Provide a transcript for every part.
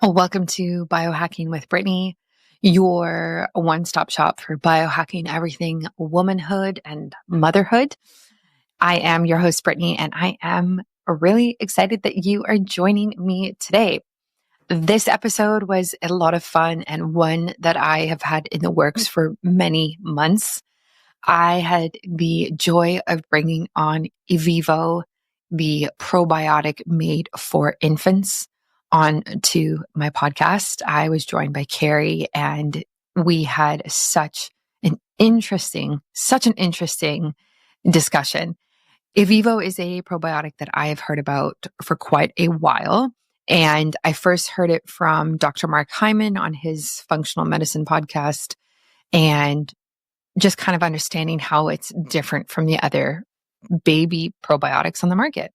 Welcome to Biohacking with Brittany, your one-stop shop for biohacking everything womanhood and motherhood. I am your host, Brittany, and I am really excited that you are joining me today. This episode was a lot of fun and one that I have had in the works for many months. I had the joy of bringing on Evivo, the probiotic made for infants, on to my podcast. I was joined by Carrie, and we had such an interesting discussion. Evivo is a probiotic that I have heard about for quite a while. And I first heard it from Dr. Mark Hyman on his functional medicine podcast, and just kind of understanding how it's different from the other baby probiotics on the market.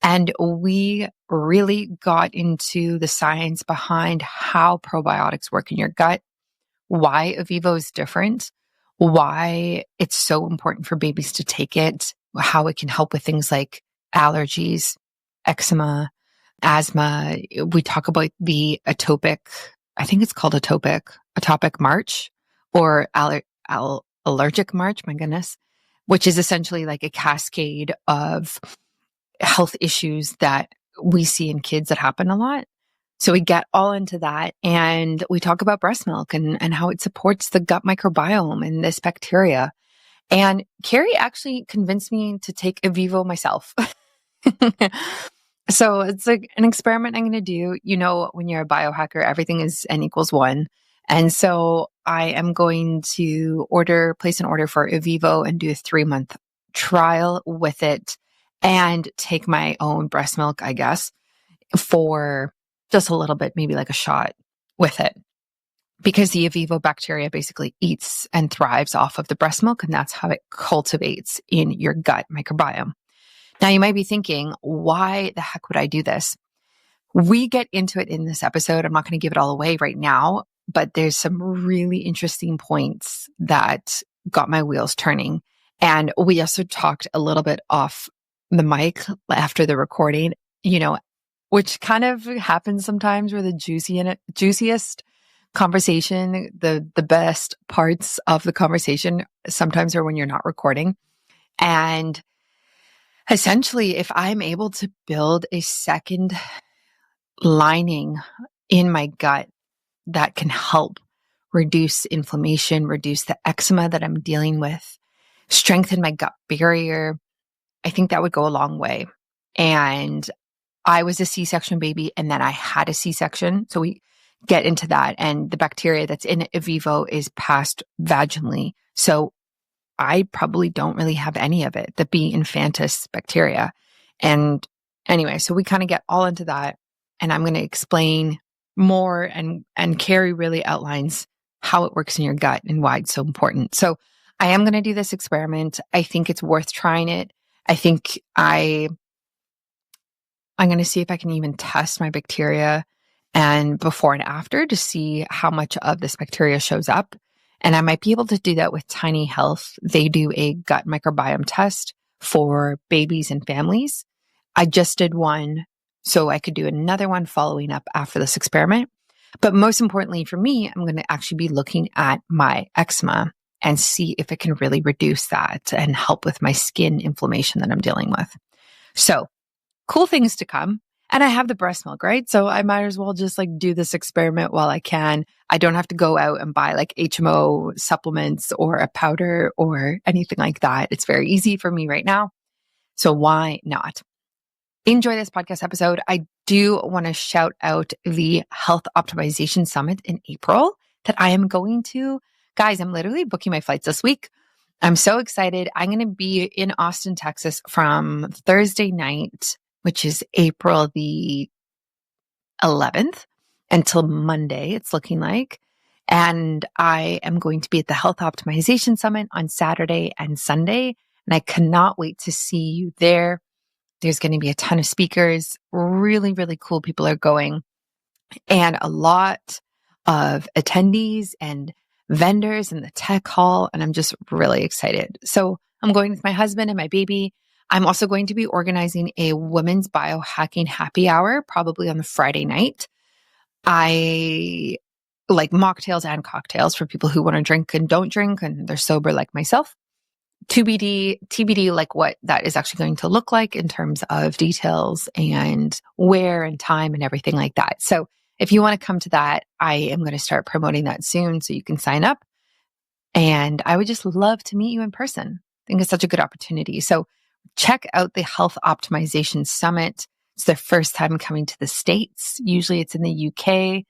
And we really got into the science behind how probiotics work in your gut, why Evivo is different, why it's so important for babies to take it, how it can help with things like allergies, eczema, asthma. We talk about the atopic, I think it's called atopic march, or allergic march, my goodness, which is essentially like a cascade of health issues that we see in kids that happen a lot. So we get all into that, and we talk about breast milk and how it supports the gut microbiome and this bacteria. And Carrie actually convinced me to take Evivo myself. So it's like an experiment I'm going to do. You know, when you're a biohacker, everything is N equals 1. And so I am going to place an order for Evivo and do a 3-month trial with it and take my own breast milk, I guess, for just a little bit, maybe like a shot with it. Because the Evivo bacteria basically eats and thrives off of the breast milk, and that's how it cultivates in your gut microbiome. Now, you might be thinking, why the heck would I do this? We get into it in this episode. I'm not going to give it all away right now, but there's some really interesting points that got my wheels turning. And we also talked a little bit off the mic after the recording, which kind of happens sometimes, where the juiciest conversation, the best parts of the conversation sometimes are when you're not recording. And essentially, if I'm able to build a second lining in my gut that can help reduce inflammation, reduce the eczema that I'm dealing with, strengthen my gut barrier, I think that would go a long way. And I was a C-section baby, and then I had a C-section. So we get into that. And the bacteria that's in Evivo is passed vaginally. So I probably don't really have any of it, the B. infantis bacteria. And anyway, so we kind of get all into that. And I'm going to explain more. And Carrie really outlines how it works in your gut and why it's so important. So I am going to do this experiment. I think it's worth trying it. I think I'm going to see if I can even test my bacteria and before and after to see how much of this bacteria shows up. And I might be able to do that with Tiny Health. They do a gut microbiome test for babies and families. I just did one, so I could do another one following up after this experiment. But most importantly for me, I'm going to actually be looking at my eczema and see if it can really reduce that and help with my skin inflammation that I'm dealing with. So cool things to come. And I have the breast milk, right? So I might as well just do this experiment while I can. I don't have to go out and buy HMO supplements or a powder or anything like that. It's very easy for me right now. So why not? Enjoy this podcast episode. I do want to shout out the Health Optimization Summit in April that I am going to. Guys, I'm literally booking my flights this week. I'm so excited. I'm going to be in Austin, Texas from Thursday night, which is April the 11th, until Monday, it's looking like. And I am going to be at the Health Optimization Summit on Saturday and Sunday. And I cannot wait to see you there. There's going to be a ton of speakers. Really, really cool people are going. And a lot of attendees and vendors in the tech hall. And I'm just really excited. So I'm going with my husband and my baby. I'm also going to be organizing a women's biohacking happy hour, probably on the Friday night. I like mocktails and cocktails for people who want to drink and don't drink and they're sober like myself. TBD, like what that is actually going to look like in terms of details and where and time and everything like that. So if you want to come to that, I am going to start promoting that soon so you can sign up. And I would just love to meet you in person. I think it's such a good opportunity. So check out the Health Optimization Summit. It's their first time coming to the States. Usually it's in the UK.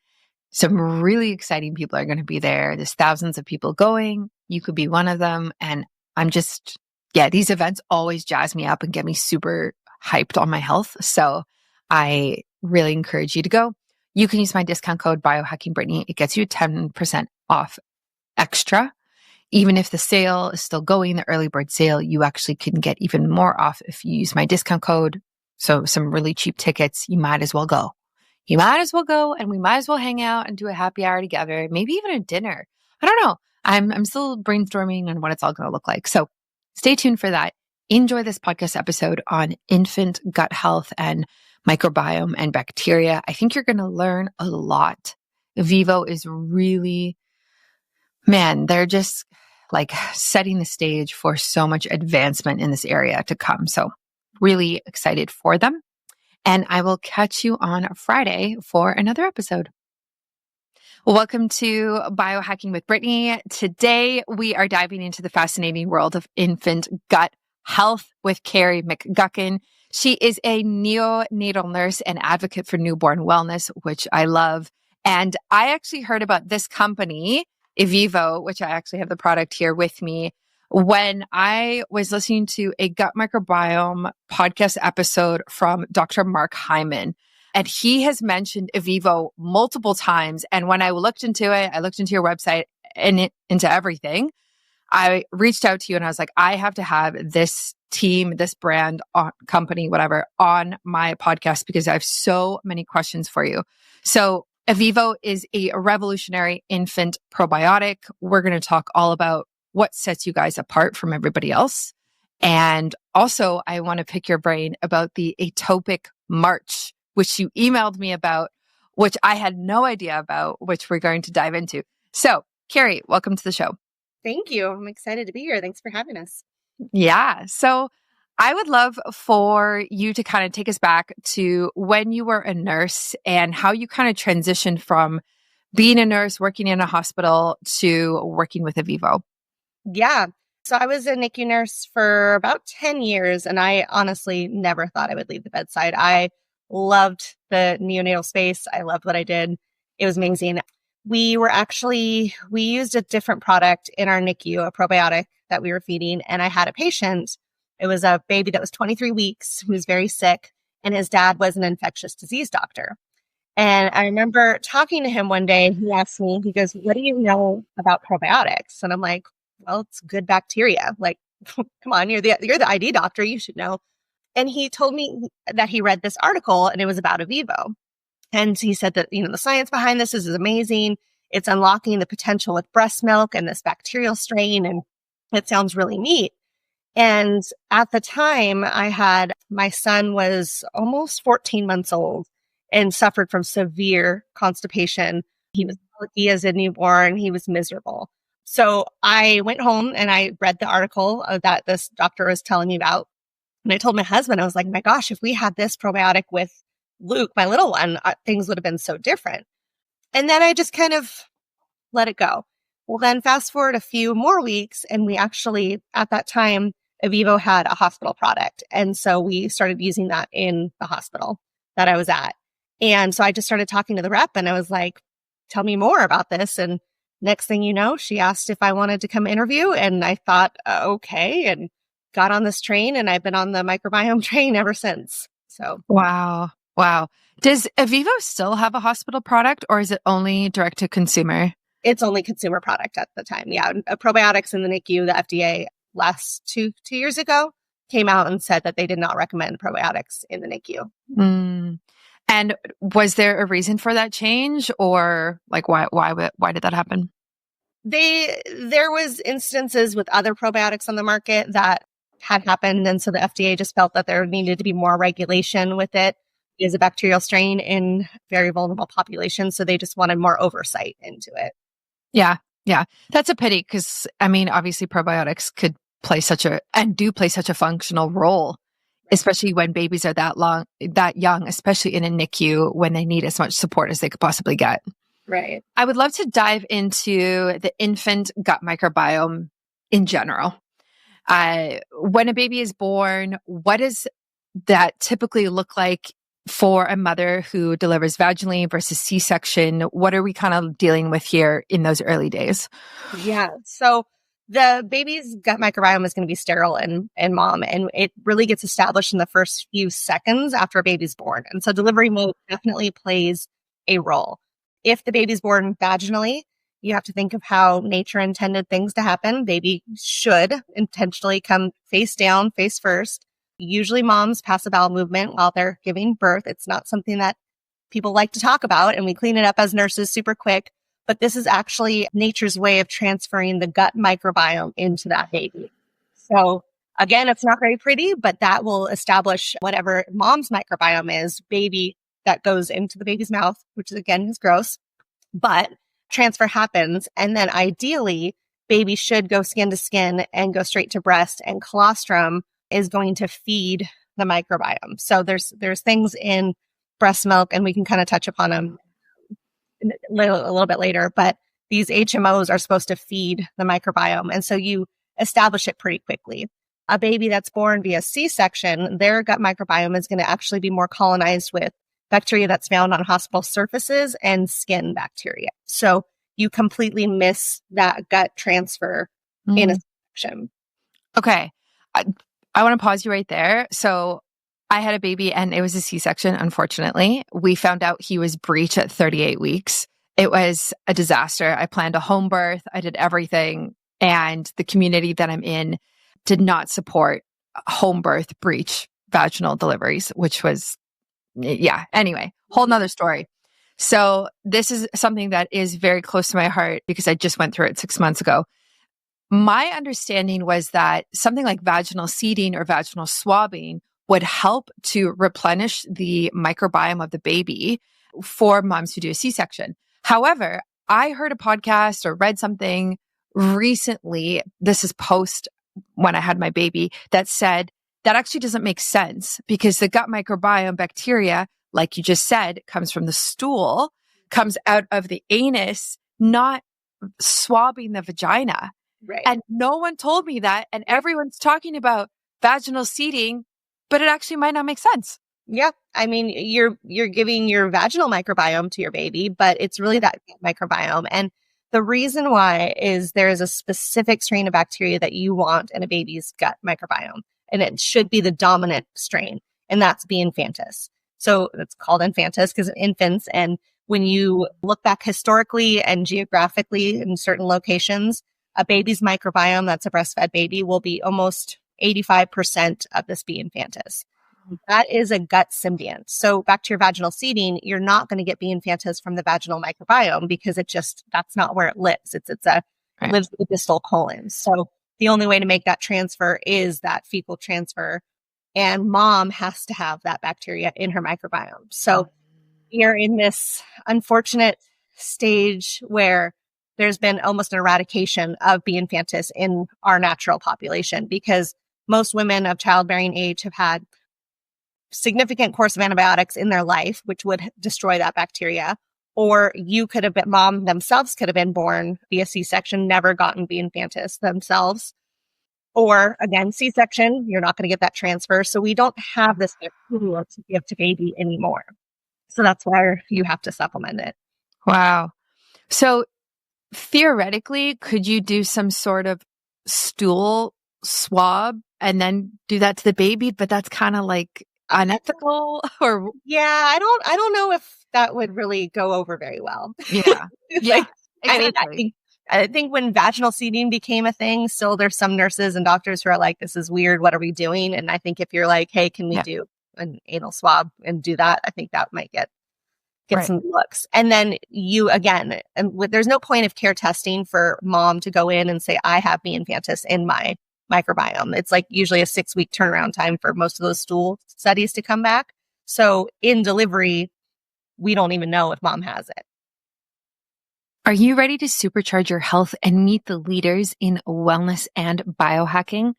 Some really exciting people are going to be there. There's thousands of people going. You could be one of them. And I'm just, these events always jazz me up and get me super hyped on my health. So I really encourage you to go. You can use my discount code BiohackingBrittany. It gets you 10% off extra. Even if the sale is still going, the early bird sale, you actually can get even more off if you use my discount code. So some really cheap tickets, you might as well go. You might as well go and we might as well hang out and do a happy hour together, maybe even a dinner. I don't know. I'm still brainstorming on what it's all going to look like. So stay tuned for that. Enjoy this podcast episode on infant gut health and microbiome and bacteria. I think you're going to learn a lot. Evivo is really, they're just like setting the stage for so much advancement in this area to come. So really excited for them. And I will catch you on Friday for another episode. Welcome to Biohacking with Brittany. Today, we are diving into the fascinating world of infant gut health with Carrie McGuckin. She is a neonatal nurse and advocate for newborn wellness, which I love. And I actually heard about this company, Evivo, which I actually have the product here with me, when I was listening to a gut microbiome podcast episode from Dr. Mark Hyman. And he has mentioned Evivo multiple times. And when I looked into it, I looked into your website and into everything. I reached out to you and I was like, I have to have this team, this brand, company, whatever, on my podcast because I have so many questions for you. So Evivo is a revolutionary infant probiotic. We're going to talk all about what sets you guys apart from everybody else. And also, I want to pick your brain about the atopic march, which you emailed me about, which I had no idea about, which we're going to dive into. So, Carrie, welcome to the show. Thank you. I'm excited to be here. Thanks for having us. Yeah. So I would love for you to kind of take us back to when you were a nurse and how you kind of transitioned from being a nurse, working in a hospital to working with Evivo. Yeah. So I was a NICU nurse for about 10 years, and I honestly never thought I would leave the bedside. I loved the neonatal space. I loved what I did. It was amazing. We used a different product in our NICU, a probiotic that we were feeding. And I had a patient. It was a baby that was 23 weeks who was very sick, and his dad was an infectious disease doctor. And I remember talking to him one day, and he asked me, he goes, "What do you know about probiotics?" And I'm like, "Well, it's good bacteria. Like, come on, you're the ID doctor. You should know." And he told me that he read this article and it was about Evivo. And he said that, the science behind this is amazing. It's unlocking the potential with breast milk and this bacterial strain. And it sounds really neat. And at the time my son was almost 14 months old and suffered from severe constipation. He was colicky as a newborn. He was miserable. So I went home and I read the article that this doctor was telling me about. And I told my husband, I was like, my gosh, if we had this probiotic with Luke, my little one, things would have been so different. And then I just kind of let it go. Well, then fast forward a few more weeks, and we actually, at that time, Evivo had a hospital product. And so we started using that in the hospital that I was at. And so I just started talking to the rep and I was like, tell me more about this. And next thing you know, she asked if I wanted to come interview. And I thought, okay, and got on this train, and I've been on the microbiome train ever since. So Wow. Does Evivo still have a hospital product, or is it only direct to consumer? It's only consumer product at the time. Yeah. Probiotics in the NICU, the FDA last two years ago came out and said that they did not recommend probiotics in the NICU. And was there a reason for that change, or like why did that happen? There was instances with other probiotics on the market that had happened. And so the FDA just felt that there needed to be more regulation with it. is a bacterial strain in very vulnerable populations. So they just wanted more oversight into it. Yeah. Yeah. That's a pity because, I mean, obviously probiotics could play do play such a functional role, especially when babies are that young, especially in a NICU when they need as much support as they could possibly get. Right. I would love to dive into the infant gut microbiome in general. When a baby is born, what does that typically look like for a mother who delivers vaginally versus C-section? What are we kind of dealing with here in those early days? Yeah. So the baby's gut microbiome is going to be sterile in mom, and it really gets established in the first few seconds after a baby's born. And so delivery mode definitely plays a role. If the baby's born vaginally, you have to think of how nature intended things to happen. Baby should intentionally come face down, face first. Usually moms pass a bowel movement while they're giving birth. It's not something that people like to talk about, and we clean it up as nurses super quick. But this is actually nature's way of transferring the gut microbiome into that baby. So again, it's not very pretty, but that will establish whatever mom's microbiome is, baby, that goes into the baby's mouth, which again is gross, but transfer happens. And then ideally, baby should go skin to skin and go straight to breast, and colostrum is going to feed the microbiome. So there's things in breast milk, and we can kind of touch upon them a little bit later, but these HMOs are supposed to feed the microbiome. And so you establish it pretty quickly. A baby that's born via C-section, their gut microbiome is going to actually be more colonized with bacteria that's found on hospital surfaces and skin bacteria. So you completely miss that gut transfer in a C-section. Okay. I want to pause you right there. So I had a baby and it was a C-section, unfortunately. We found out he was breech at 38 weeks. It was a disaster. I planned a home birth. I did everything. And the community that I'm in did not support home birth, breech, vaginal deliveries, which was, anyway, whole nother story. So this is something that is very close to my heart because I just went through it 6 months ago. My understanding was that something like vaginal seeding or vaginal swabbing would help to replenish the microbiome of the baby for moms who do a C-section. However, I heard a podcast or read something recently, this is post when I had my baby, that said that actually doesn't make sense because the gut microbiome bacteria, like you just said, comes from the stool, comes out of the anus, not swabbing the vagina. Right. And no one told me that. And everyone's talking about vaginal seeding, but it actually might not make sense. Yeah. I mean, you're giving your vaginal microbiome to your baby, but it's really that microbiome. And the reason why is there is a specific strain of bacteria that you want in a baby's gut microbiome, and it should be the dominant strain, and that's B. infantis. So it's called infantis because of infants. And when you look back historically and geographically in certain locations, a baby's microbiome that's a breastfed baby will be almost 85% of this B. infantis. That is a gut symbiont. So back to your vaginal seeding, you're not going to get B. infantis from the vaginal microbiome because that's not where it lives. It lives in the distal colon. So the only way to make that transfer is that fecal transfer. And mom has to have that bacteria in her microbiome. So you're in this unfortunate stage where there's been almost an eradication of B. infantis in our natural population because most women of childbearing age have had significant course of antibiotics in their life, which would destroy that bacteria. Or mom themselves could have been born via C-section, never gotten B. infantis themselves. Or again, C-section, you're not going to get that transfer. So we don't have this bacteria to give to baby anymore. So that's why you have to supplement it. Wow. So theoretically, could you do some sort of stool swab and then do that to the baby? But that's kind of like unethical or I don't know if that would really go over very well. Yeah. Yeah. Exactly. I think when vaginal seeding became a thing, still there's some nurses and doctors who are like, this is weird. What are we doing? And I think if you're like, hey, can we do an anal swab and do that? I think that might get some looks. And then there's no point of care testing for mom to go in and say, I have B. infantis in my microbiome. It's like usually a 6-week turnaround time for most of those stool studies to come back. So in delivery, we don't even know if mom has it. Are you ready to supercharge your health and meet the leaders in wellness and biohacking?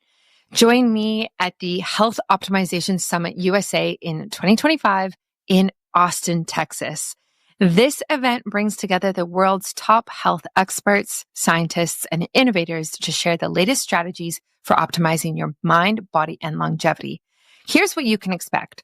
Join me at the Health Optimization Summit USA in 2025 in Austin, Texas. This event brings together the world's top health experts, scientists, and innovators to share the latest strategies for optimizing your mind, body, and longevity. Here's what you can expect.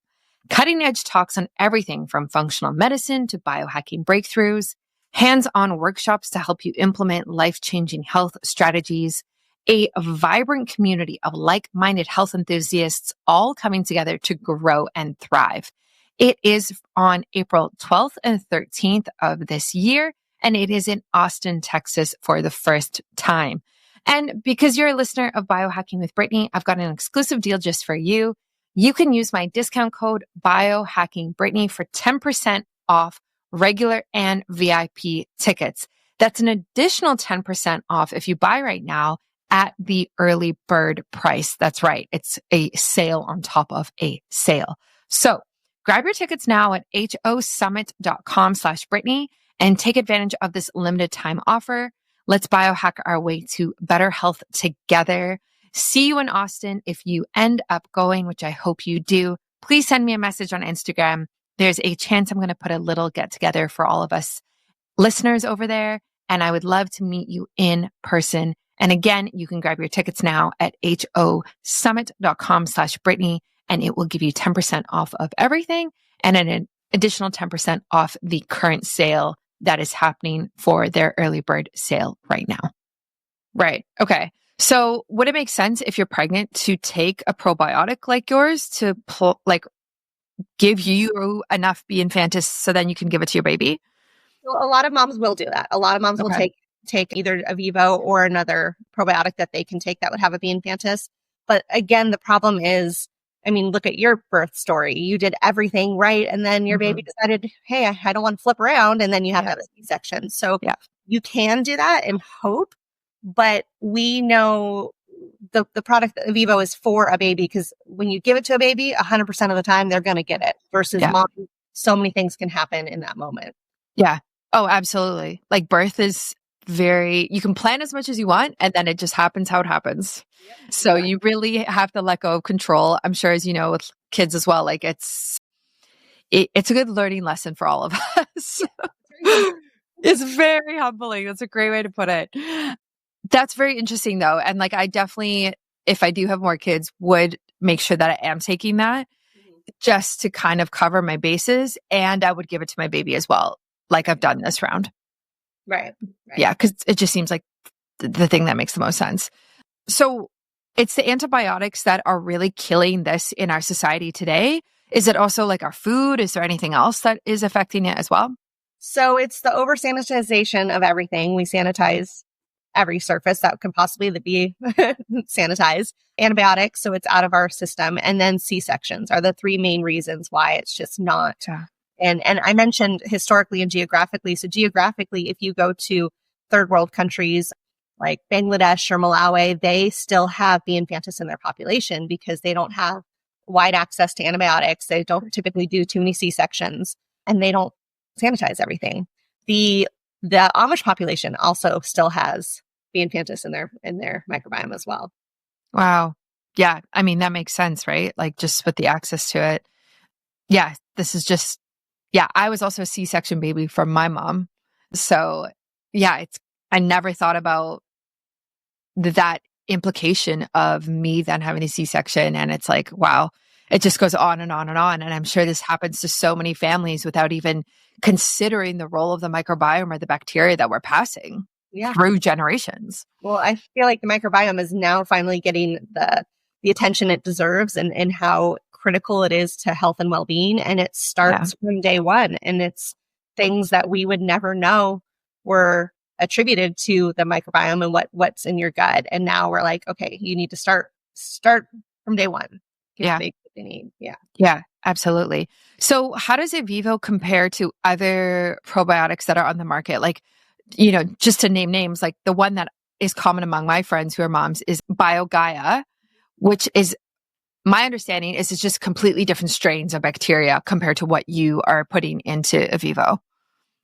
Cutting-edge talks on everything from functional medicine to biohacking breakthroughs, hands-on workshops to help you implement life-changing health strategies, a vibrant community of like-minded health enthusiasts all coming together to grow and thrive. It is on April 12th and 13th of this year, and it is in Austin, Texas for the first time. And because you're a listener of Biohacking with Brittany, I've got an exclusive deal just for you. You can use my discount code BiohackingBrittany for 10% off regular and VIP tickets. That's an additional 10% off if you buy right now at the early bird price. That's right. It's a sale on top of a sale. So grab your tickets now at hosummit.com/Brittany and take advantage of this limited time offer. Let's biohack our way to better health together. See you in Austin. If you end up going, which I hope you do, please send me a message on Instagram. There's a chance I'm going to put a little get together for all of us listeners over there. And I would love to meet you in person. And again, you can grab your tickets now at hosummit.com/Brittany, and it will give you 10% off of everything and an additional 10% off the current sale that is happening for their early bird sale right now. Right. Okay. So would it make sense if you're pregnant to take a probiotic like yours to give you enough B infantis so then you can give it to your baby? Well, a lot of moms will do that. A lot of moms will take either Evivo or another probiotic that they can take that would have a B infantis. But again, the problem is, I mean, look at your birth story. You did everything right. And then your baby decided, hey, I don't want to flip around. And then you have to have a C-section. So you can do that and hope. But we know the product Evivo is for a baby, because when you give it to a baby, 100% of the time they're going to get it versus mom. So many things can happen in that moment. Yeah. Oh, absolutely. Like birth is you can plan as much as you want, and then it just happens how it happens. Yep, so you really have to let go of control. I'm sure, as you know, with kids as well, like it's a good learning lesson for all of us. It's very humbling. That's a great way to put it. That's very interesting though. And like, I definitely, if I do have more kids, would make sure that I am taking that just to kind of cover my bases. And I would give it to my baby as well, like I've done this round. Right. Yeah. Because it just seems like the thing that makes the most sense. So it's the antibiotics that are really killing this in our society today. Is it also like our food? Is there anything else that is affecting it as well? So it's the over sanitization of everything. We sanitize every surface that could possibly be sanitized. Antibiotics, so it's out of our system. And then C-sections are the three main reasons why it's just not. Yeah. And I mentioned historically and geographically. So geographically, if you go to third world countries like Bangladesh or Malawi, they still have B. infantis in their population because they don't have wide access to antibiotics. They don't typically do too many C-sections, and they don't sanitize everything. The Amish population also still has B. infantis in their microbiome as well. Wow. Yeah. I mean, that makes sense, right? Like just with the access to it. Yeah. This is just, I was also a C-section baby from my mom. So yeah, I never thought about that implication of me then having a C-section. And it's like, wow, it just goes on and on and on. And I'm sure this happens to so many families without even considering the role of the microbiome or the bacteria that we're passing through generations. Well, I feel like the microbiome is now finally getting the attention it deserves and how critical it is to health and well-being. And it starts from day one. And it's things that we would never know were attributed to the microbiome and what's in your gut. And now we're like, okay, you need to start from day one. Yeah. They need. Yeah, absolutely. So how does Evivo compare to other probiotics that are on the market? Like, just to name names, like the one that is common among my friends who are moms is BioGaia, which is my understanding is it's just completely different strains of bacteria compared to what you are putting into Evivo.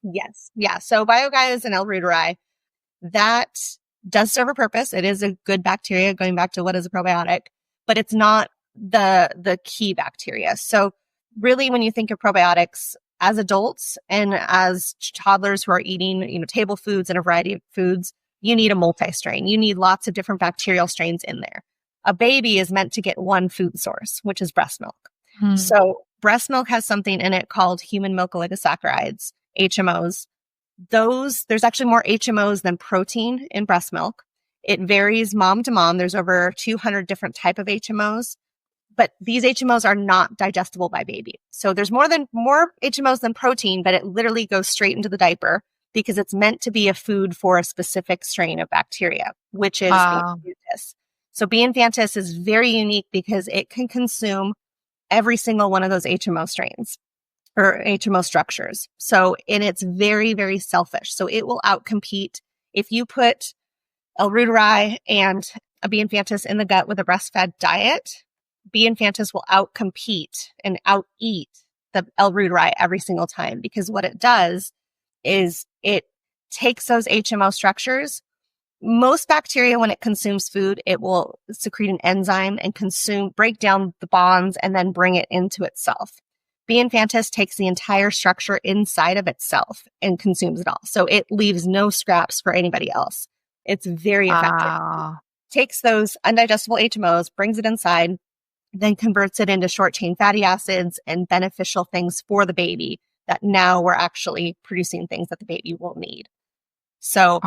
Yes. Yeah. So BioGaias and L. reuteri, that does serve a purpose. It is a good bacteria, going back to what is a probiotic, but it's not the key bacteria. So really, when you think of probiotics as adults and as toddlers who are eating, table foods and a variety of foods, you need a multi-strain. You need lots of different bacterial strains in there. A baby is meant to get one food source, which is breast milk. So breast milk has something in it called human milk oligosaccharides, HMOs. There's actually more HMOs than protein in breast milk. It varies mom to mom. There's over 200 different type of HMOs, but these HMOs are not digestible by baby. So there's more HMOs than protein, but it literally goes straight into the diaper because it's meant to be a food for a specific strain of bacteria, which is B. infantis. So B. infantis is very unique because it can consume every single one of those HMO strains or HMO structures. And it's very, very selfish. So it will outcompete if you put L. reuteri and a B. infantis in the gut with a breastfed diet. B. infantis will outcompete and outeat the L. reuteri every single time, because what it does is it takes those HMO structures. Most bacteria, when it consumes food, it will secrete an enzyme and break down the bonds and then bring it into itself. B. infantis takes the entire structure inside of itself and consumes it all. So it leaves no scraps for anybody else. It's very effective. Takes those undigestible HMOs, brings it inside, then converts it into short chain fatty acids and beneficial things for the baby that now we're actually producing things that the baby will need. So,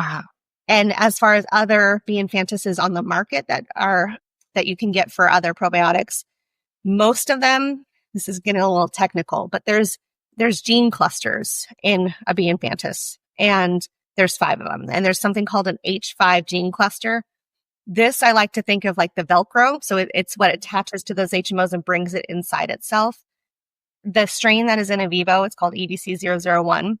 and as far as other B. infantises on the market that you can get for other probiotics, most of them, this is getting a little technical, but there's gene clusters in a B. infantis, and there's 5 of them. And there's something called an H5 gene cluster. This I like to think of like the Velcro. So it's what attaches to those HMOs and brings it inside itself. The strain that is in Evivo, it's called EDC001.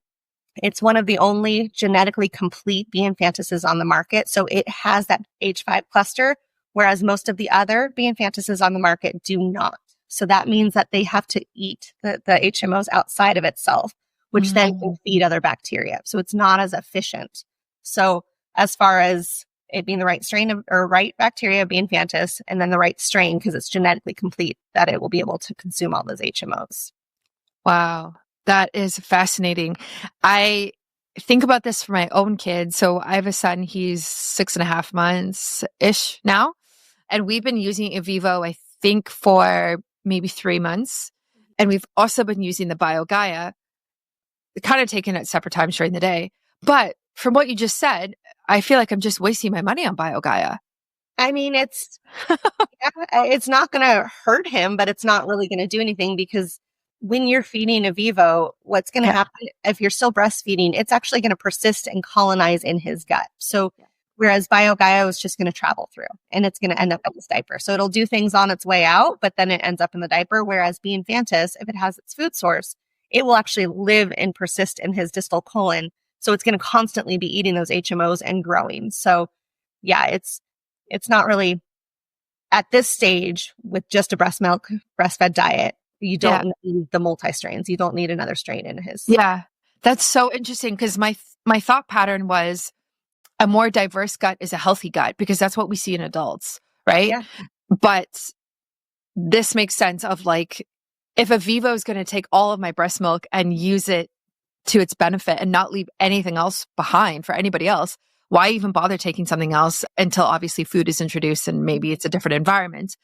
It's one of the only genetically complete B. infantises on the market. So it has that H5 cluster, whereas most of the other B. infantises on the market do not. So that means that they have to eat the HMOs outside of itself, which then can feed other bacteria. So it's not as efficient. So as far as it being the right strain or right bacteria, B. infantis, and then the right strain, because it's genetically complete, that it will be able to consume all those HMOs. Wow. That is fascinating. I think about this for my own kid. So I have a son, he's 6.5 months-ish now. And we've been using Evivo, I think, for maybe 3 months. And we've also been using the BioGaia, kind of taking it at separate times during the day. But from what you just said, I feel like I'm just wasting my money on BioGaia. I mean, it's not going to hurt him, but it's not really going to do anything, because when you're feeding Evivo, what's going to happen if you're still breastfeeding, it's actually going to persist and colonize in his gut. So whereas BioGaia is just going to travel through and it's going to end up in his diaper. So it'll do things on its way out, but then it ends up in the diaper. Whereas B. infantis, if it has its food source, it will actually live and persist in his distal colon. So it's going to constantly be eating those HMOs and growing. So yeah, it's not really at this stage with just a breastfed diet. You don't need the multi-strains. You don't need another strain in his. Yeah, that's so interesting, because my thought pattern was a more diverse gut is a healthy gut, because that's what we see in adults, right? Yeah. But this makes sense of like, if Evivo is going to take all of my breast milk and use it to its benefit and not leave anything else behind for anybody else, why even bother taking something else until obviously food is introduced and maybe it's a different environment?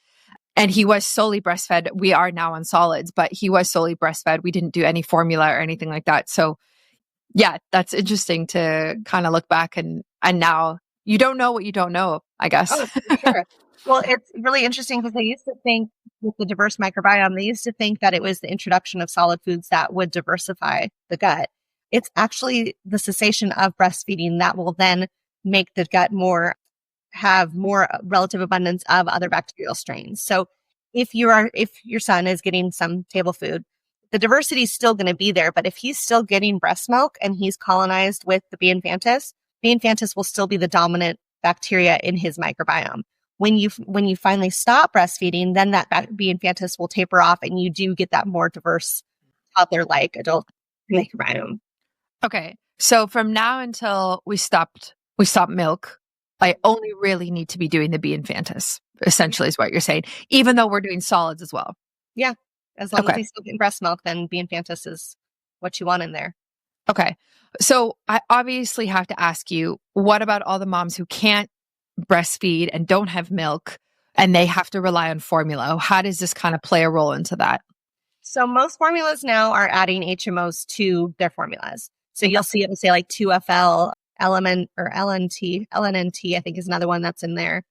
And he was solely breastfed. We are now on solids, but he was solely breastfed. We didn't do any formula or anything like that. So yeah, that's interesting to kind of look back and now you don't know what you don't know, I guess. Oh, for sure. Well, it's really interesting because they used to think with the diverse microbiome, they used to think that it was the introduction of solid foods that would diversify the gut. It's actually the cessation of breastfeeding that will then make the gut have more relative abundance of other bacterial strains. So if your son is getting some table food, the diversity is still going to be there. But if he's still getting breast milk and he's colonized with the B. infantis will still be the dominant bacteria in his microbiome. When you finally stop breastfeeding, then that B. infantis will taper off and you do get that more diverse toddler-like adult microbiome. Okay. So from now until we stop milk, I only really need to be doing the B. infantis, essentially is what you're saying, even though we're doing solids as well. Yeah. As long as he's still getting breast milk, then B. infantis is what you want in there. Okay. So I obviously have to ask you, what about all the moms who can't breastfeed and don't have milk and they have to rely on formula? How does this kind of play a role into that? So most formulas now are adding HMOs to their formulas. So you'll see it say like 2FL, element or LNT, I think is another one that's in there.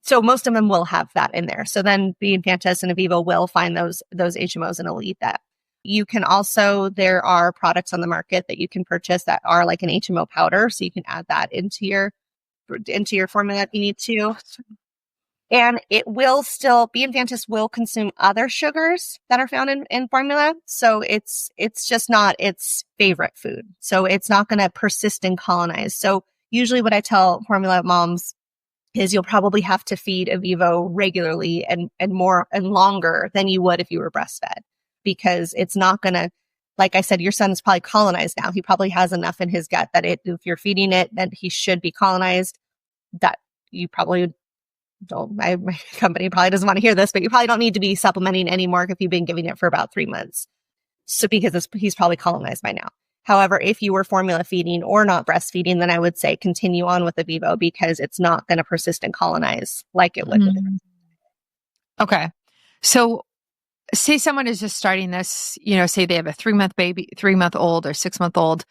So most of them will have that in there. So then B. infantis and Evivo will find those HMOs and it'll eat that. You can also, there are products on the market that you can purchase that are like an HMO powder. So you can add that into your formula if you need to. And it will still, B. infantis will consume other sugars that are found in formula. So it's just not its favorite food. So it's not going to persist and colonize. So usually what I tell formula moms is you'll probably have to feed Evivo regularly and more and longer than you would if you were breastfed, because it's not going to, like I said, your son is probably colonized now. He probably has enough in his gut that if you're feeding it, that he should be colonized. That you probably don't, my company probably doesn't want to hear this, but you probably don't need to be supplementing anymore if you've been giving it for about 3 months. So because he's probably colonized by now. However, if you were formula feeding or not breastfeeding, then I would say continue on with Evivo because it's not going to persist and colonize like it would. Okay. So say someone is just starting this, say they have a 3-month baby, 3-month-old or 6-month-old.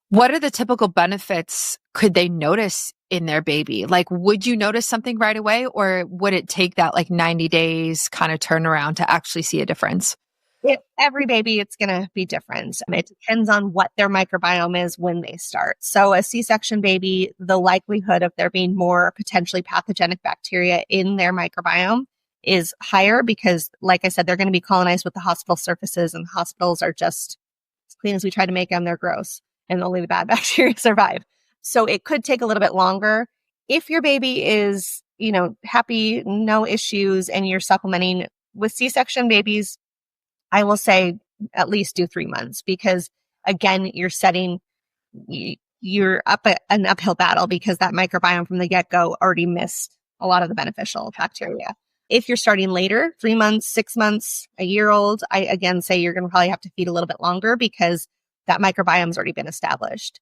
What are the typical benefits could they notice in their baby? Like, would you notice something right away, or would it take that like 90 days kind of turnaround to actually see a difference? Every baby, it's going to be different. It depends on what their microbiome is when they start. So a C-section baby, the likelihood of there being more potentially pathogenic bacteria in their microbiome is higher because, like I said, they're going to be colonized with the hospital surfaces, and hospitals are just as clean as we try to make them. They're gross, and only the bad bacteria survive. So it could take a little bit longer. If your baby is, happy, no issues, and you're supplementing with C-section babies, I will say at least do 3 months because, again, you're up an uphill battle because that microbiome from the get-go already missed a lot of the beneficial bacteria. If you're starting later, 3 months, 6 months, a year old, I again say you're going to probably have to feed a little bit longer because that microbiome's already been established.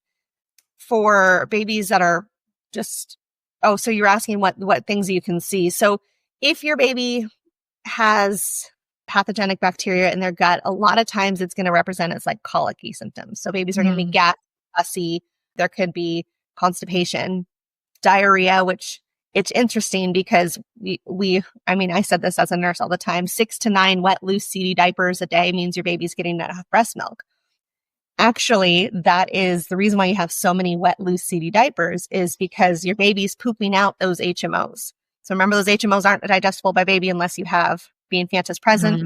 For babies that are just, so you're asking what things you can see. So if your baby has pathogenic bacteria in their gut, a lot of times it's going to represent as like colicky symptoms. So babies are going to be gassy. There could be constipation, diarrhea, which it's interesting because I said this as a nurse all the time, 6 to 9 wet, loose, seedy diapers a day means your baby's getting enough breast milk. Actually, that is the reason why you have so many wet, loose, seedy diapers is because your baby's pooping out those HMOs. So remember, those HMOs aren't digestible by baby unless you have B. infantis present.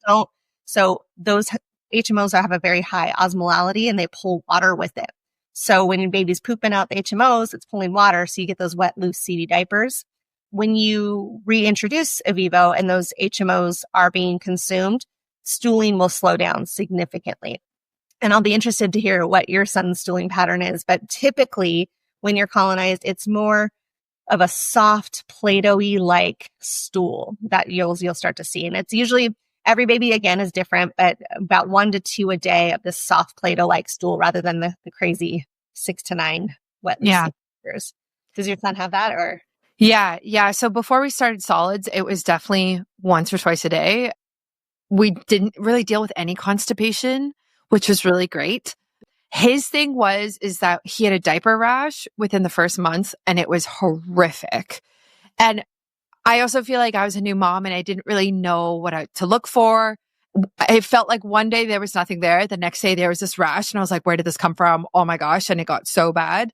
Don't. So those HMOs have a very high osmolality and they pull water with it. So when your baby's pooping out the HMOs, it's pulling water. So you get those wet, loose, seedy diapers. When you reintroduce Evivo and those HMOs are being consumed, stooling will slow down significantly. And I'll be interested to hear what your son's stooling pattern is. But typically when you're colonized, it's more of a soft Play-Doh-y like stool that you'll start to see. And it's usually, every baby again is different, but about 1 to 2 a day of this soft Play-Doh like stool rather than the crazy 6 to 9 wet. Yeah. Does your son have that or? Yeah. So before we started solids, it was definitely once or twice a day. We didn't really deal with any constipation, which was really great. His thing is that he had a diaper rash within the first month and it was horrific. And I also feel like I was a new mom and I didn't really know what to look for. I felt like one day there was nothing there. The next day there was this rash and I was like, where did this come from? Oh my gosh. And it got so bad.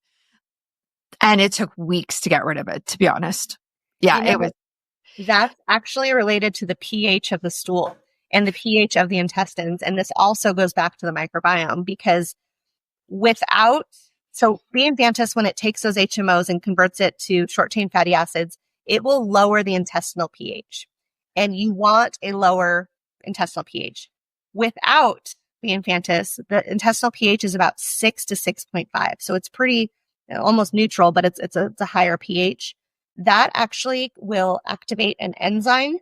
And it took weeks to get rid of it, to be honest. Yeah, it was. That's actually related to the pH of the stool and the pH of the intestines. And this also goes back to the microbiome because B. infantis, when it takes those HMOs and converts it to short chain fatty acids, it will lower the intestinal pH. And you want a lower intestinal pH. Without the infantis, the intestinal pH is about 6 to 6.5. So it's pretty almost neutral, but it's a higher pH. That actually will activate an enzyme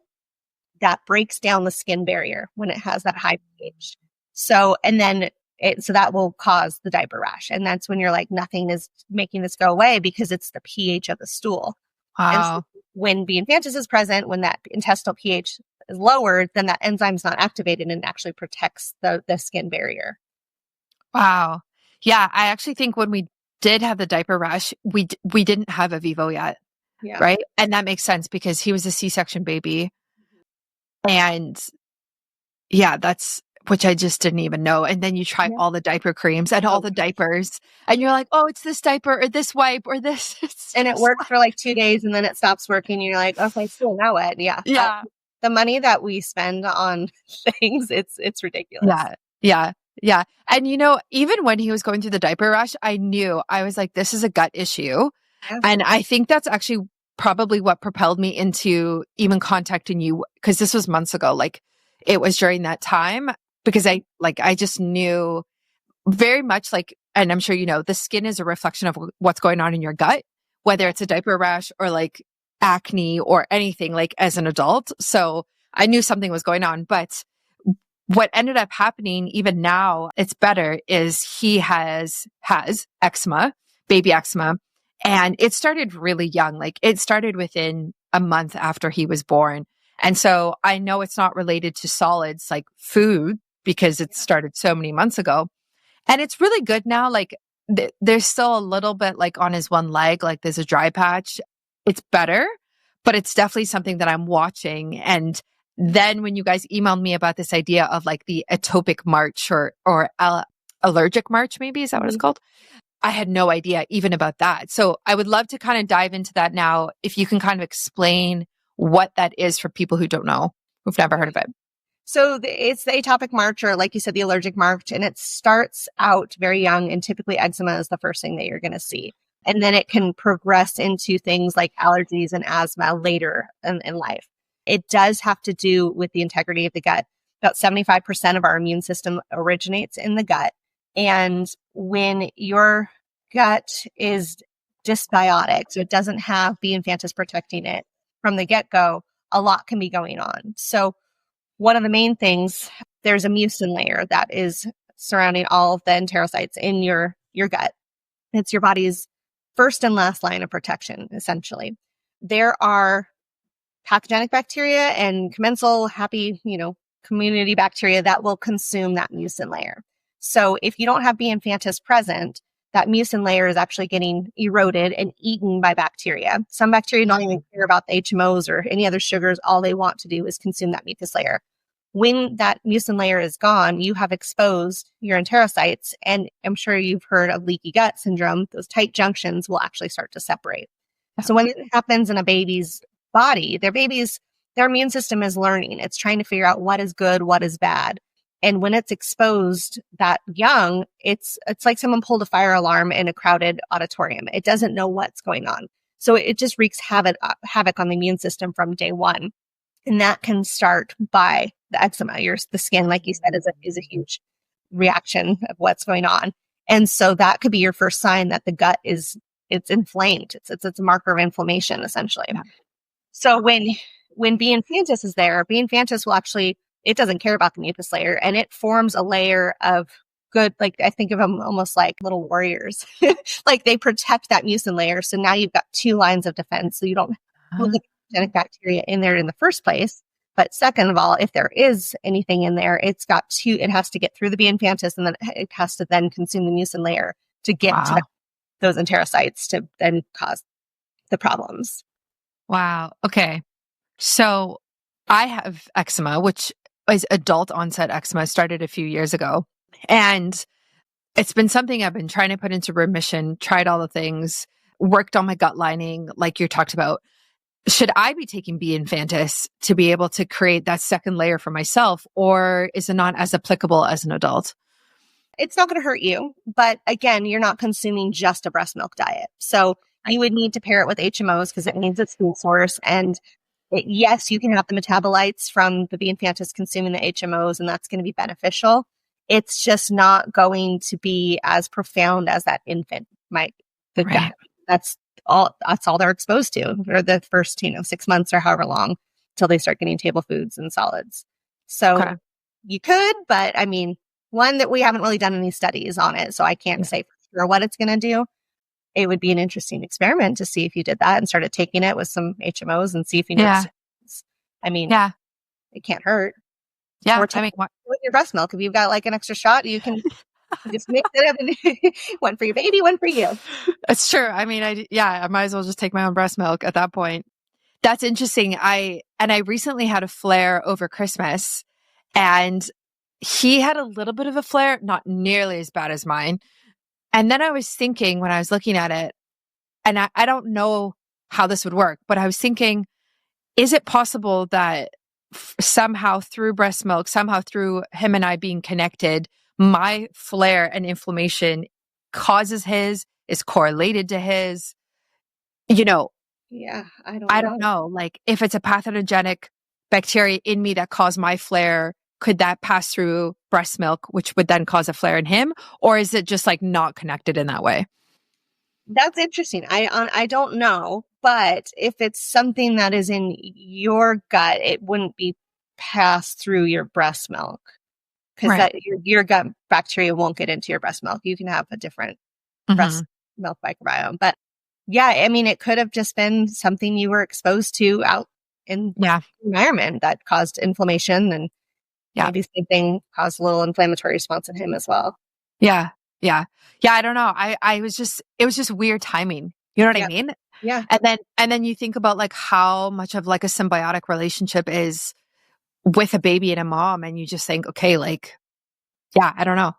that breaks down the skin barrier when it has that high pH. So that will cause the diaper rash. And that's when you're like, nothing is making this go away because it's the pH of the stool. Wow. And so when B. infantis is present, when that intestinal pH is lowered, then that enzyme is not activated and actually protects the skin barrier. Wow. Yeah. I actually think when we did have the diaper rash, we didn't have Evivo yet. Yeah. Right. And that makes sense because he was a C-section baby. And yeah, which I just didn't even know. And then you try all the diaper creams and all the diapers and you're like, oh, it's this diaper or this wipe or this. And it works for like 2 days and then it stops working. And you're like, okay, still now what? Yeah. Yeah. The money that we spend on things, it's ridiculous. Yeah. And even when he was going through the diaper rash, I was like, this is a gut issue. Yeah. And I think that's actually probably what propelled me into even contacting you, because this was months ago. Like it was during that time because I just knew very much and I'm sure the skin is a reflection of what's going on in your gut, whether it's a diaper rash or like acne or anything like as an adult. So I knew something was going on, but what ended up happening even now, it's better, is he has eczema, baby eczema. And it started really young. Like it started within a month after he was born. And so I know it's not related to solids like food because it started so many months ago. And it's really good now. Like there's still a little bit like on his one leg, like there's a dry patch. It's better, but it's definitely something that I'm watching. And then when you guys emailed me about this idea of like the atopic march or allergic march, maybe, is that what it's called? I had no idea even about that. So I would love to kind of dive into that now. If you can kind of explain what that is for people who don't know, who've never heard of it. So it's the atopic march, or like you said, the allergic march, and it starts out very young, and typically eczema is the first thing that you're going to see. And then it can progress into things like allergies and asthma later in life. It does have to do with the integrity of the gut. About 75% of our immune system originates in the gut. And when your gut is dysbiotic, so it doesn't have B. infantis protecting it from the get-go, a lot can be going on. So one of the main things, there's a mucin layer that is surrounding all of the enterocytes in your gut. It's your body's first and last line of protection, essentially. There are pathogenic bacteria and commensal happy, community bacteria that will consume that mucin layer. So if you don't have B. infantis present, that mucin layer is actually getting eroded and eaten by bacteria. Some bacteria don't even care about the HMOs or any other sugars. All they want to do is consume that mucus layer. When that mucin layer is gone, you have exposed your enterocytes. And I'm sure you've heard of leaky gut syndrome. Those tight junctions will actually start to separate. So when it happens in a baby's body, their immune system is learning. It's trying to figure out what is good, what is bad. And when it's exposed that young, it's like someone pulled a fire alarm in a crowded auditorium. It doesn't know what's going on. So it just wreaks havoc on the immune system from day one. And that can start by the eczema. The skin, like you said, is a huge reaction of what's going on. And so that could be your first sign that the gut it's inflamed. It's a marker of inflammation, essentially. Yeah. So when B. infantis is there, B. infantis will actually, it doesn't care about the mucus layer, and it forms a layer of good, like I think of them almost like little warriors. Like they protect that mucin layer. So now you've got two lines of defense. So you don't have the pathogenic bacteria in there in the first place. But second of all, if there is anything in there, it has to get through the B. infantis, and then it has to then consume the mucin layer to get to those enterocytes to then cause the problems. Wow. Okay. So I have eczema, which is adult onset eczema, started a few years ago. And it's been something I've been trying to put into remission, tried all the things, worked on my gut lining, like you talked about. Should I be taking B. infantis to be able to create that second layer for myself, or is it not as applicable as an adult? It's not going to hurt you. But again, you're not consuming just a breast milk diet. So you would need to pair it with HMOs because it needs its food source. And yes, you can have the metabolites from the B. infantis consuming the HMOs, and that's going to be beneficial. It's just not going to be as profound as that infant might could Right. get. That's all they're exposed to for the first, 6 months or however long till they start getting table foods and solids. So Okay. you could, but I mean, one that we haven't really done any studies on it, so I can't say for sure what it's going to do. It would be an interesting experiment to see if you did that and started taking it with some HMOs and see if you noticed. I mean, Yeah. it can't hurt. Yeah. Or I mean, with your breast milk, if you've got like an extra shot, you can just mix it up and one for your baby, one for you. it's true. I mean, I might as well just take my own breast milk at that point. That's interesting. I recently had a flare over Christmas, and he had a little bit of a flare, not nearly as bad as mine. And then I was thinking when I was looking at it, and I don't know how this would work, but I was thinking, is it possible that somehow through breast milk, somehow through him and I being connected, my flare and inflammation causes his, is correlated to his, Yeah, I don't know. Like if it's a pathogenic bacteria in me that caused my flare, could that pass through breast milk, which would then cause a flare in him? Or is it just like not connected in that way? That's interesting. I don't know, but if it's something that is in your gut, it wouldn't be passed through your breast milk because Right. your gut bacteria won't get into your breast milk. You can have a different breast milk microbiome, but yeah, I mean, it could have just been something you were exposed to out in the environment that caused inflammation, and maybe same thing caused a little inflammatory response in him as well. Yeah. Yeah. Yeah. I don't know. It was just weird timing. You know what I mean? Yeah. And then you think about like how much of like a symbiotic relationship is with a baby and a mom. And you just think, okay, like, yeah, I don't know.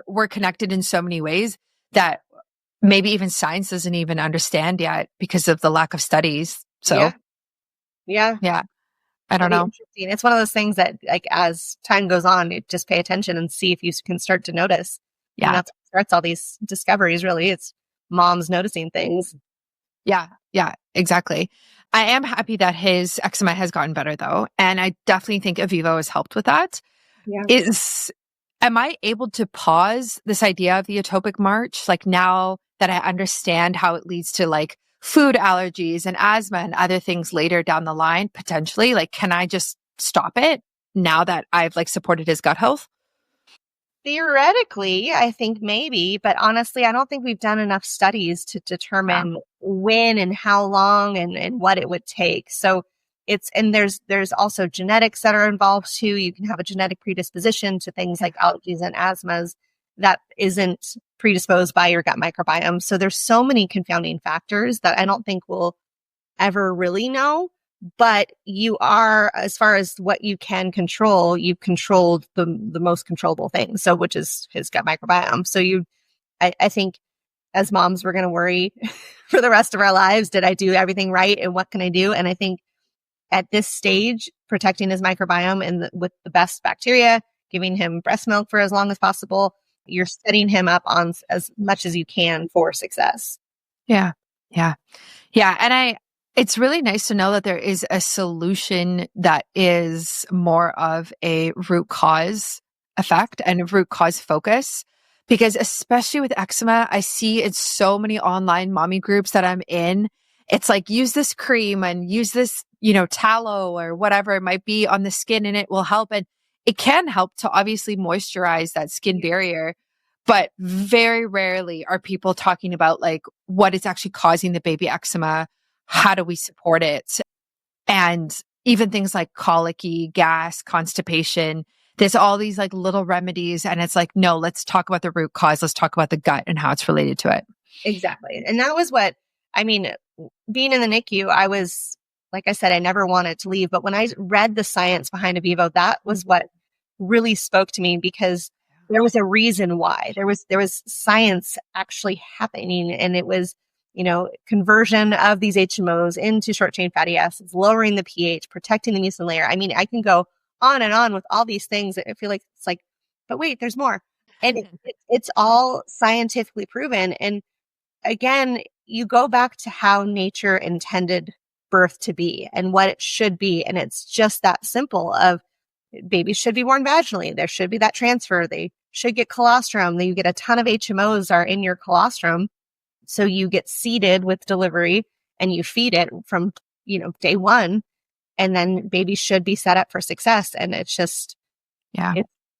We're connected in so many ways that maybe even science doesn't even understand yet because of the lack of studies. So yeah. I don't know. Interesting. It's one of those things that, like, as time goes on, you just pay attention and see if you can start to notice. Yeah. And that's what starts all these discoveries, really. It's moms noticing things. Yeah. Yeah, exactly. I am happy that his eczema has gotten better though. And I definitely think Evivo has helped with that. Yeah. Am I able to pause this idea of the atopic march? Like now that I understand how it leads to like food allergies and asthma and other things later down the line, potentially, like, can I just stop it now that I've like supported his gut health? Theoretically, I think maybe, but honestly, I don't think we've done enough studies to determine when and how long and what it would take. So there's also genetics that are involved too. You can have a genetic predisposition to things like allergies and asthmas that isn't predisposed by your gut microbiome. So there's so many confounding factors that I don't think we'll ever really know. But you are, as far as what you can control, you've controlled the most controllable thing. So, which is his gut microbiome. So I think as moms, we're going to worry for the rest of our lives. Did I do everything right? And what can I do? And I think at this stage, protecting his microbiome and with the best bacteria, giving him breast milk for as long as possible, you're setting him up on as much as you can for success. Yeah. Yeah. Yeah. And it's really nice to know that there is a solution that is more of a root cause effect and a root cause focus. Because especially with eczema, I see in so many online mommy groups that I'm in, it's like, use this cream and use this, tallow or whatever it might be on the skin and it will help. And it can help to obviously moisturize that skin barrier. But very rarely are people talking about like what is actually causing the baby eczema. How do we support it? And even things like colicky, gas, constipation, there's all these like little remedies. And it's like, no, let's talk about the root cause. Let's talk about the gut and how it's related to it. Exactly. And that was being in the NICU, I was, like I said, I never wanted to leave. But when I read the science behind Evivo, that was what really spoke to me because there was a reason why. There was science actually happening, and it was, conversion of these HMOs into short chain fatty acids, lowering the pH, protecting the mucin layer. I mean, I can go on and on with all these things. I feel like it's like, but wait, there's more. And it's all scientifically proven. And again, you go back to how nature intended birth to be and what it should be. And it's just that simple of babies should be born vaginally. There should be that transfer. They should get colostrum. Then you get a ton of HMOs are in your colostrum. So you get seeded with delivery and you feed it from, day one. And then babies should be set up for success. And it's just, Yeah.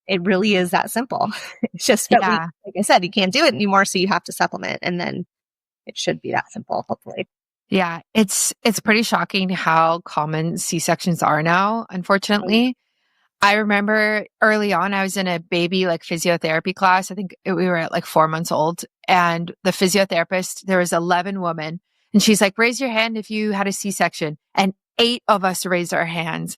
it really is that simple. It's just that like I said, you can't do it anymore. So you have to supplement. And then it should be that simple, hopefully. Yeah. It's pretty shocking how common C-sections are now, unfortunately. I remember early on, I was in a baby physiotherapy class. I think we were at 4 months old, and the physiotherapist, there was 11 women, and she's like, raise your hand if you had a C-section. And 8 of us raised our hands.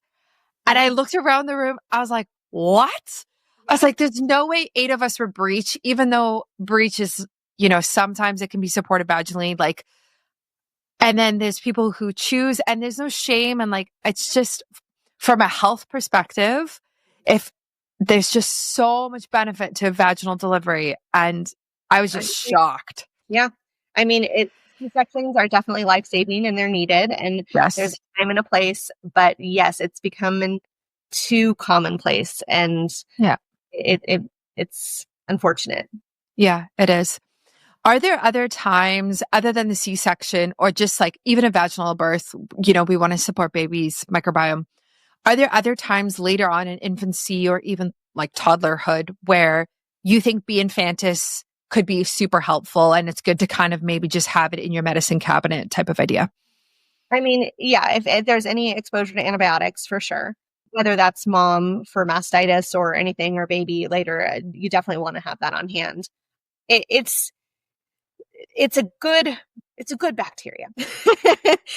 And I looked around the room. I was like, what? I was like, there's no way 8 of us were breech, even though breech is, sometimes it can be supported vaginally. And then there's people who choose, and there's no shame. And it's just, from a health perspective, if there's just so much benefit to vaginal delivery, and I was just shocked. Yeah. I mean, C-sections are definitely life-saving and they're needed, and Yes. there's a time and a place, but yes, it's becoming too commonplace, and it's unfortunate. Yeah, it is. Are there other times other than the C-section or just even a vaginal birth, we want to support babies' microbiome? Are there other times later on in infancy or even toddlerhood where you think B. infantis could be super helpful and it's good to kind of maybe just have it in your medicine cabinet type of idea? I mean, yeah, if there's any exposure to antibiotics, for sure, whether that's mom for mastitis or anything, or baby later, you definitely want to have that on hand. It's a good bacteria.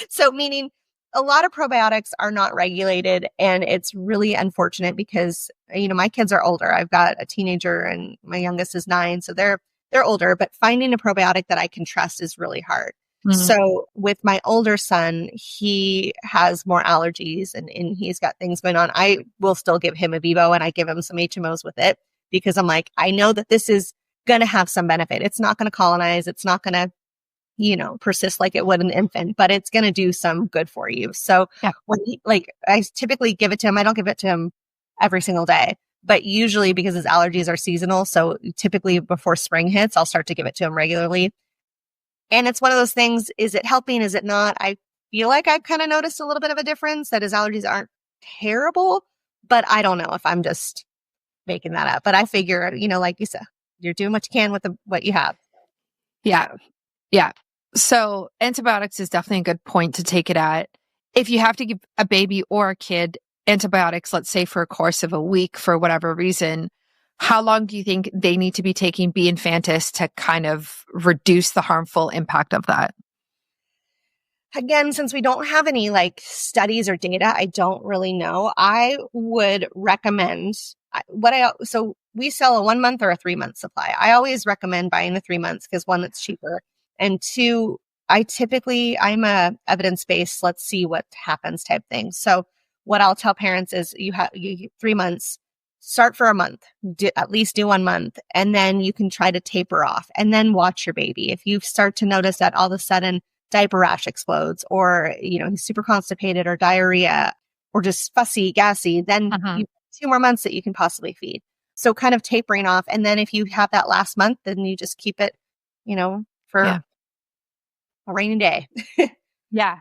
So meaning a lot of probiotics are not regulated, and it's really unfortunate because, my kids are older. I've got a teenager and my youngest is 9. So they're older, but finding a probiotic that I can trust is really hard. Mm-hmm. So with my older son, he has more allergies and he's got things going on. I will still give him Evivo, and I give him some HMOs with it because I'm like, I know that this is going to have some benefit. It's not going to colonize. It's not going to, persist like it would an infant, but it's going to do some good for you. So when I typically give it to him, I don't give it to him every single day, but usually because his allergies are seasonal. So typically before spring hits, I'll start to give it to him regularly. And it's one of those things, is it helping? Is it not? I feel like I've kind of noticed a little bit of a difference, that his allergies aren't terrible, but I don't know if I'm just making that up. But I figure, like you said, you're doing what you can with what you have. Yeah. Yeah. So antibiotics is definitely a good point to take it at. If you have to give a baby or a kid antibiotics, let's say for a course of a week for whatever reason, how long do you think they need to be taking B. infantis to kind of reduce the harmful impact of that? Again, since we don't have any studies or data, I don't really know. I would recommend so we sell a 1 month or a 3 month supply. I always recommend buying the 3 months because, 1, it's cheaper, and 2, I'm a evidence-based, let's see what happens type thing. So what I'll tell parents is you 3 months, start for a month, at least do 1 month, and then you can try to taper off and then watch your baby. If you start to notice that all of a sudden diaper rash explodes, or, he's super constipated or diarrhea or just fussy, gassy, then you have 2 more months that you can possibly feed. So kind of tapering off. And then if you have that last month, then you just keep it, for a rainy day. Yeah,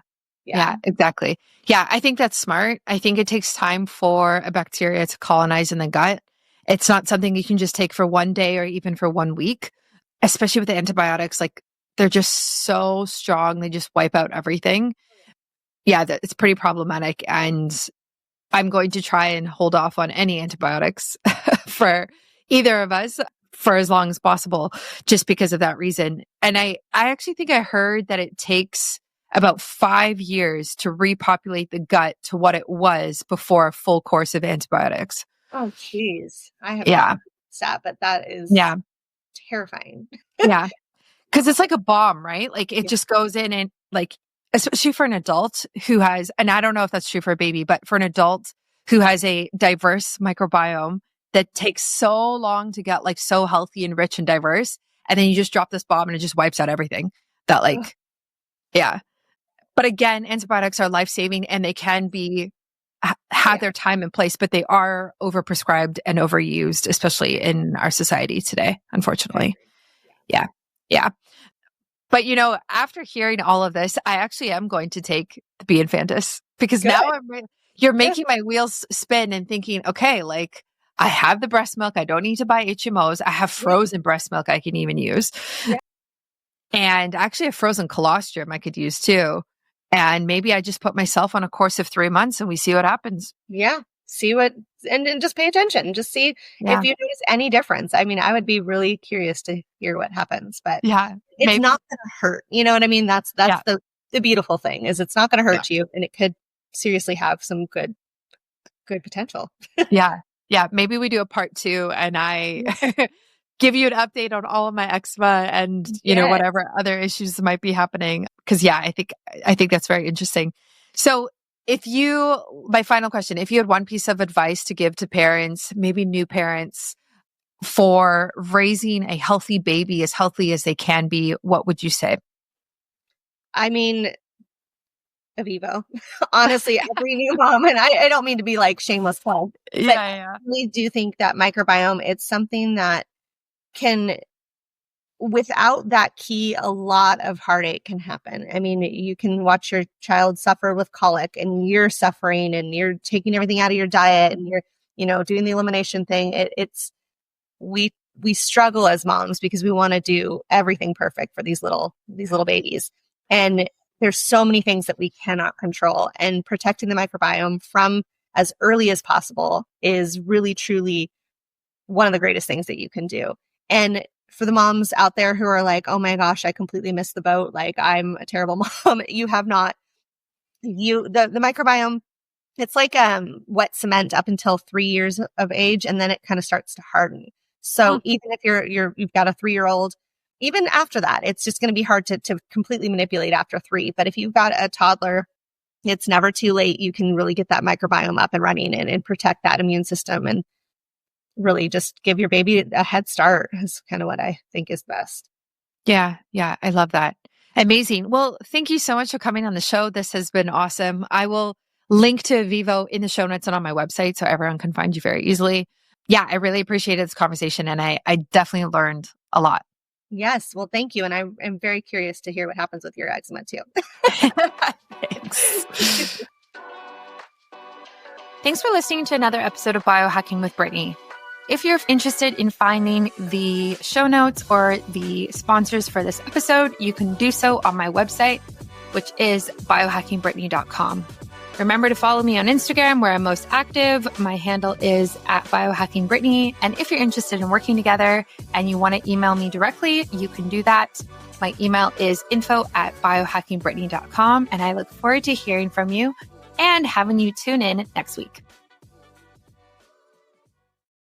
exactly. Yeah, I think that's smart. I think it takes time for a bacteria to colonize in the gut. It's not something you can just take for 1 day or even for 1 week, especially with the antibiotics. They're just so strong. They just wipe out everything. Yeah, it's pretty problematic. And I'm going to try and hold off on any antibiotics for either of us for as long as possible, just because of that reason. And I actually think I heard that it takes about 5 years to repopulate the gut to what it was before a full course of antibiotics. Oh, geez. I have stat, but that is terrifying. Yeah. Because it's like a bomb, right? It just goes in and especially for an adult who has, and I don't know if that's true for a baby, but for an adult who has a diverse microbiome that takes so long to get so healthy and rich and diverse, and then you just drop this bomb and it just wipes out everything. that like, yeah. But again, antibiotics are life-saving and they can be have their time and place, but they are overprescribed and overused, especially in our society today, unfortunately. Yeah. Yeah. But after hearing all of this, I actually am going to take the B infantis because Good. now you're making my wheels spin and thinking, okay, like I have the breast milk. I don't need to buy HMOs. I have frozen breast milk I can even use. Yeah. And actually a frozen colostrum I could use too. And maybe I just put myself on a course of 3 months and we see what happens. Yeah. See what, and just pay attention. Just see if you notice any difference. I mean, I would be really curious to hear what happens, but it's not going to hurt. You know what I mean? That's the beautiful thing is it's not going to hurt you, and it could seriously have some good potential. Yeah. Maybe we do a part 2 and I give you an update on all of my eczema and, whatever other issues might be happening. Cause I think that's very interesting. So my final question, if you had one piece of advice to give to parents, maybe new parents, for raising a healthy baby as healthy as they can be, what would you say? I mean, Evivo. Honestly, every new mom, and I don't mean to be like shameless plug, but I really do think that microbiome, it's something that can, without that key, a lot of heartache can happen. I mean, you can watch your child suffer with colic and you're suffering and you're taking everything out of your diet and you're, doing the elimination thing. We struggle as moms because we want to do everything perfect for these little babies. And there's so many things that we cannot control, and protecting the microbiome from as early as possible is really, truly one of the greatest things that you can do. And for the moms out there who are like, oh my gosh, I completely missed the boat. Like I'm a terrible mom. You have not, the microbiome, it's like wet cement up until 3 years of age. And then it kind of starts to harden. So even if you've got a 3-year-old, even after that, it's just going to be hard to completely manipulate after 3. But if you've got a toddler, it's never too late. You can really get that microbiome up and running and protect that immune system and really just give your baby a head start is kind of what I think is best. Yeah. I love that. Amazing. Well, thank you so much for coming on the show. This has been awesome. I will link to Evivo in the show notes and on my website so everyone can find you very easily. Yeah, I really appreciated this conversation and I definitely learned a lot. Yes. Well, thank you. And I am very curious to hear what happens with your eczema too. Thanks. Thanks for listening to another episode of Biohacking with Brittany. If you're interested in finding the show notes or the sponsors for this episode, you can do so on my website, which is biohackingbrittany.com. Remember to follow me on Instagram where I'm most active. My handle is @biohackingbrittany. And if you're interested in working together and you want to email me directly, you can do that. My email is info@biohackingbrittany.com. And I look forward to hearing from you and having you tune in next week.